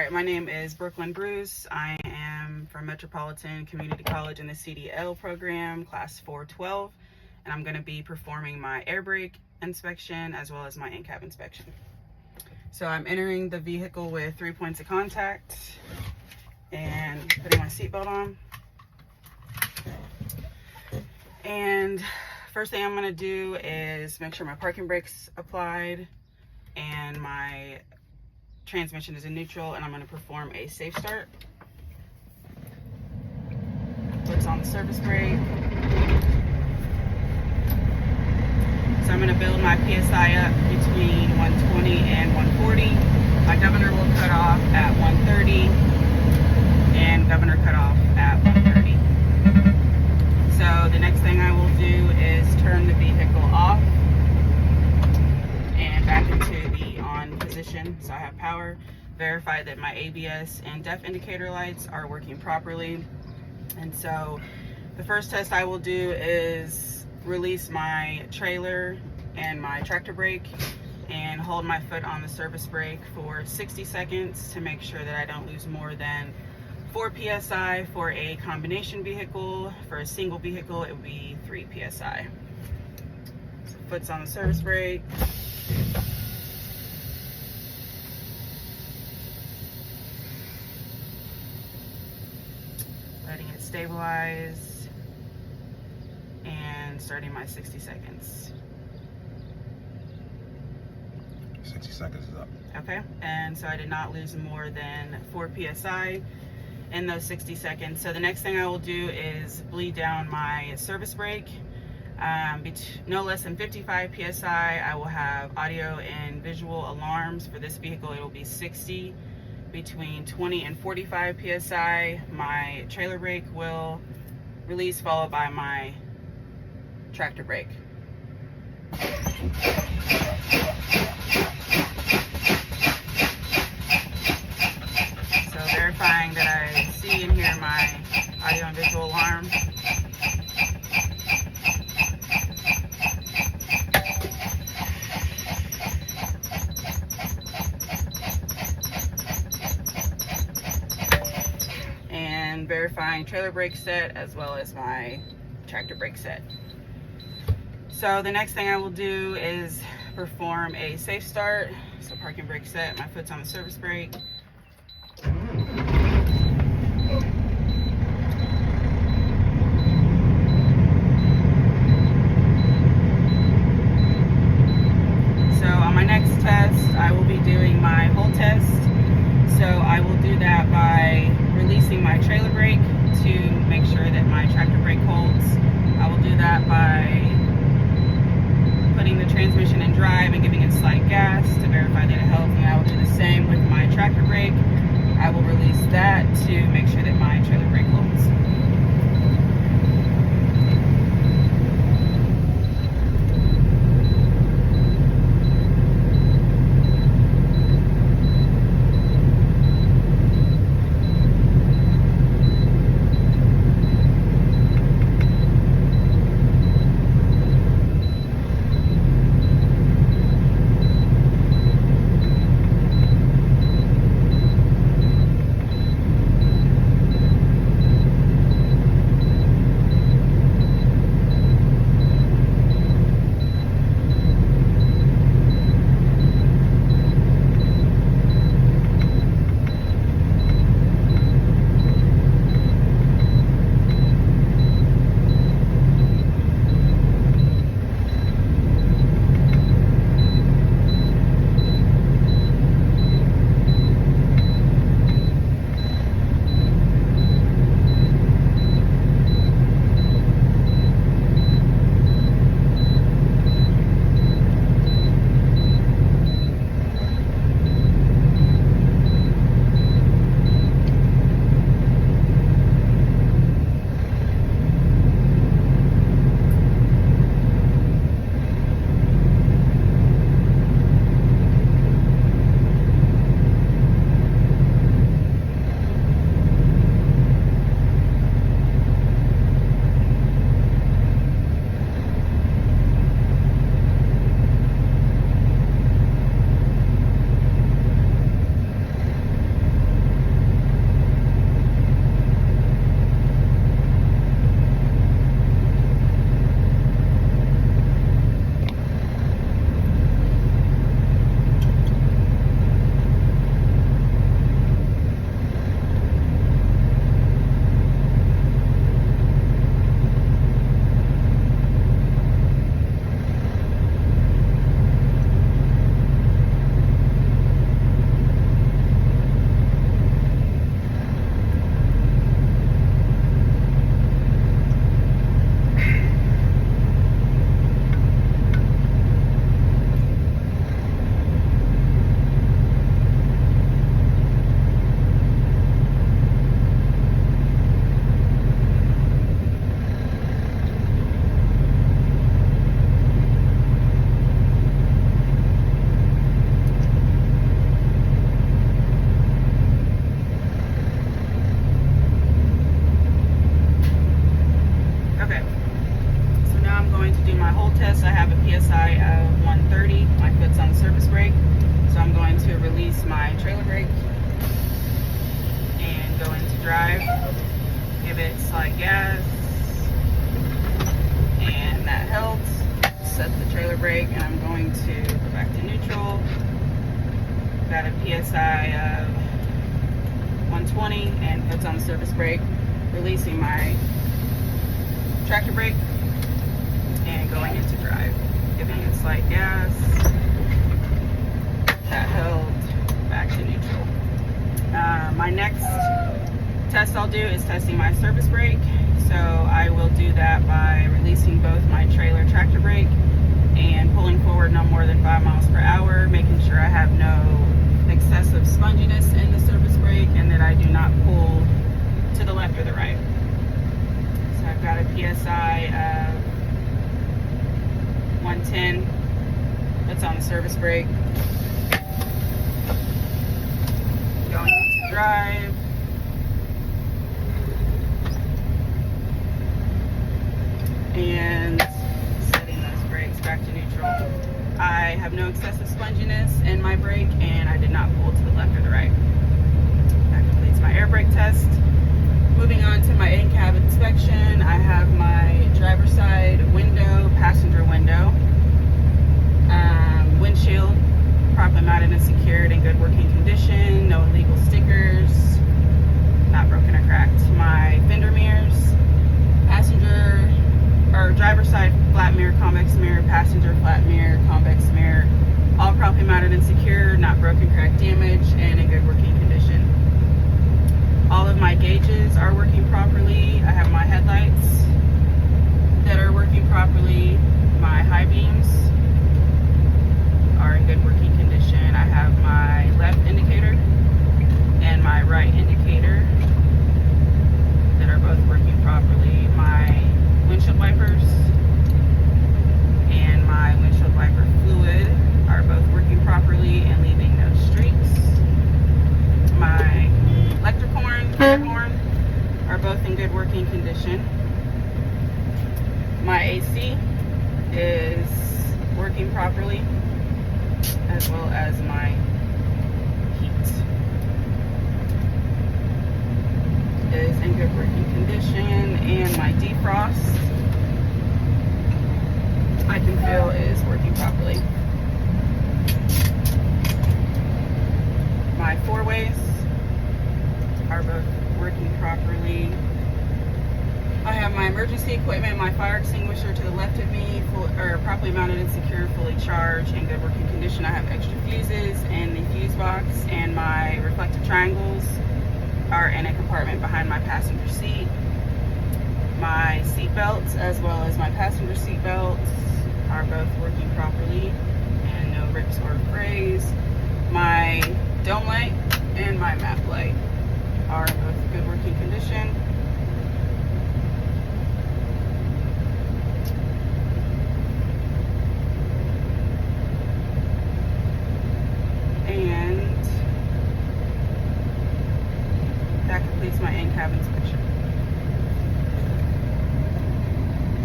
right, my name is Brooklyn Bruce. I am from Metropolitan Community College in the CDL program, class 412, and I'm going to be performing my air brake inspection as well as my in-cab inspection. So I'm entering the vehicle with 3 points of contact and putting my seatbelt on. And first thing I'm going to do is make sure my parking brake's applied and my transmission is in neutral, and I'm going to perform a safe start. Foot's on the service brake. So I'm going to build my PSI up between 120 and 140. My governor will cut off at 130 and governor cut off at 130. So the next thing I will do is turn the vehicle off and back into the on position so I have power. Verify that my ABS and def indicator lights are working properly. And so the first test I will do is release my trailer and my tractor brake and hold my foot on the service brake for 60 seconds to make sure that I don't lose more than 4 psi for a combination vehicle. For a single vehicle, it would be 3 psi. So foot's on the service brake. Letting it stabilize and starting my 60 seconds. 60 seconds is up. Okay, and so I did not lose more than 4 psi in those 60 seconds. So the next thing I will do is bleed down my service brake. No less than 55 psi. I will have audio and visual alarms. For this vehicle, it will be 60. Between 20 and 45 psi, my trailer brake will release, followed by my tractor brake. So verifying that I see and hear my audio and visual alarm. And verifying trailer brake set as well as my tractor brake set. So the next thing I will do is perform a safe start. So parking brake set, my foot's on the service brake. So on my next test, I will be doing my hold test. So I will do that by releasing my trailer brake to make sure that my tractor brake holds. I will do that by putting the transmission in drive and giving it slight gas to verify that it held, and I will do the same with my tractor brake. I will release that to make sure that my trailer brake holds. drive. Give it slight gas, and that helps. Set the trailer brake, and I'm going to go back to neutral. Got a PSI of 120, and foot's on the surface brake. Releasing my tractor brake and going into drive. Giving it slight gas. That held. Back to neutral. My next test I'll do is testing my surface brake. So I will do that by releasing both my trailer tractor brake and pulling forward no more than 5 miles per hour, making sure I have no excessive sponginess in the surface brake and that I do not pull to the left or the right. So I've got a PSI of 110 that's on the surface brake. Going into drive. And setting those brakes back to neutral. I have no excessive sponginess in my brake, and I did not pull to the left or the right. That completes my air brake test. Moving on to my in-cab inspection, I have my driver's side window, passenger window, windshield properly mounted and secured in good working condition, no illegal stickers, not broken or cracked. My fender mirrors, passenger or driver's side flat mirror, convex mirror, passenger flat mirror, convex mirror, all properly mounted and secure, not broken, cracked, damaged, and in good working condition. All of my gauges are working properly. I have my headlights that are working properly. My high beams are in good working condition. I have my left indicator and my right indicator that are both working properly. My windshield wipers and my windshield wiper fluid are both working properly and leaving no streaks. My electric horn, air horn are both in good working condition. My AC is working properly, as well as my heat is in good working condition, and my defrost I can feel is working properly. My four-ways are both working properly. I have my emergency equipment, my fire extinguisher to the left of me, properly mounted and secure, fully charged, in good working condition. I have extra fuses in the fuse box, and my reflective triangles are in a compartment behind my passenger seat. My seat belts, as well as my passenger seat belts, are both working properly and no rips or frays. My dome light and my map light are both in good working condition.